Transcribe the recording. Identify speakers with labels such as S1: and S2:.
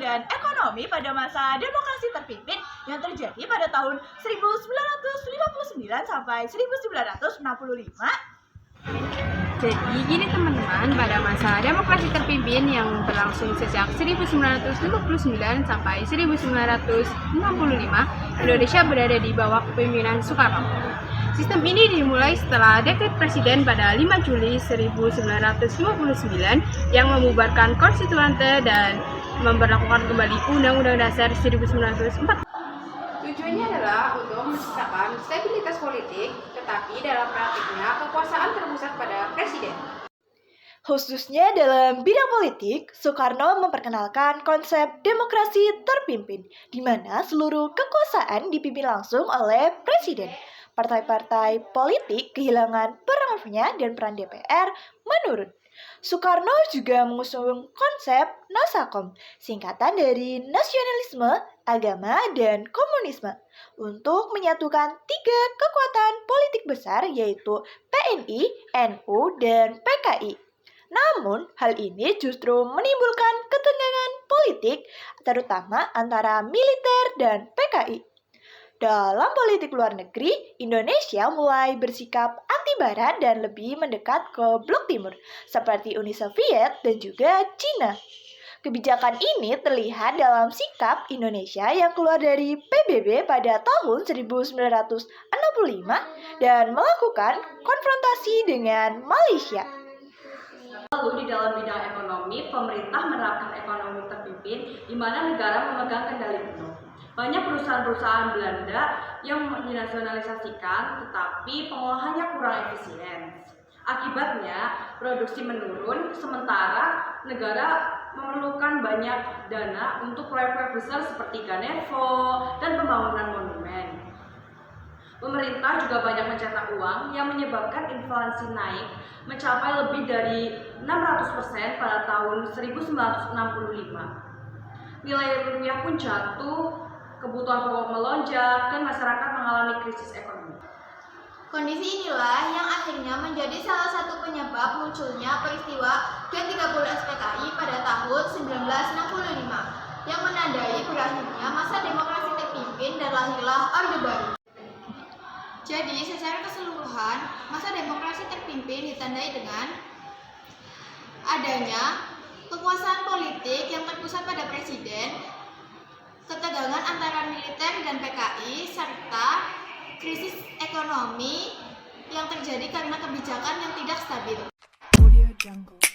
S1: dan ekonomi pada masa demokrasi terpimpin yang terjadi pada tahun 1959 sampai 1965.
S2: Jadi gini teman-teman, pada masa demokrasi terpimpin yang berlangsung sejak 1959 sampai 1965, Indonesia berada di bawah kepemimpinan Soekarno. Sistem ini dimulai setelah dekret presiden pada 5 Juli 1959 yang membubarkan konstituante dan memberlakukan kembali Undang-Undang Dasar 1945. Tujuannya adalah untuk menciptakan stabilitas politik, tetapi dalam praktiknya kekuasaan terpusat pada presiden.
S1: Khususnya dalam bidang politik, Soekarno memperkenalkan konsep demokrasi terpimpin, di mana seluruh kekuasaan dipimpin langsung oleh presiden. Partai-partai politik kehilangan perannya dan peran DPR menurun. Soekarno juga mengusung konsep Nasakom, singkatan dari nasionalisme, agama, dan komunisme, untuk menyatukan tiga kekuatan politik besar yaitu PNI, NU, dan PKI. Namun, hal ini justru menimbulkan ketegangan politik, terutama antara militer dan PKI. Dalam politik luar negeri, Indonesia mulai bersikap anti-Barat dan lebih mendekat ke blok timur, seperti Uni Soviet dan juga Cina. Kebijakan ini terlihat dalam sikap Indonesia yang keluar dari PBB pada tahun 1965 dan melakukan konfrontasi dengan Malaysia.
S2: Lalu di dalam bidang ekonomi, pemerintah menerapkan ekonomi terpimpin di mana negara memegang kendali penuh. Banyak perusahaan-perusahaan Belanda yang dinasionalisasikan, tetapi pengolahannya kurang efisien. Akibatnya, produksi menurun, sementara negara memerlukan banyak dana untuk proyek-proyek besar seperti Ganevo dan pembangunan monumen. Pemerintah juga banyak mencetak uang yang menyebabkan inflasi naik mencapai lebih dari 600% pada tahun 1965. Nilai rupiah pun jatuh, kebutuhan pokok melonjak, dan masyarakat mengalami krisis ekonomi.
S3: Kondisi inilah yang akhirnya menjadi salah satu penyebab munculnya peristiwa G30 SPKI pada tahun 1965 yang menandai berakhirnya masa demokrasi terpimpin dan lahirlah Orde Baru. Jadi, secara keseluruhan, masa demokrasi terpimpin ditandai dengan adanya kekuasaan politik yang terpusat pada presiden, ketegangan antara militer dan PKI, serta krisis ekonomi yang terjadi karena kebijakan yang tidak stabil.
S4: Audio Jungle.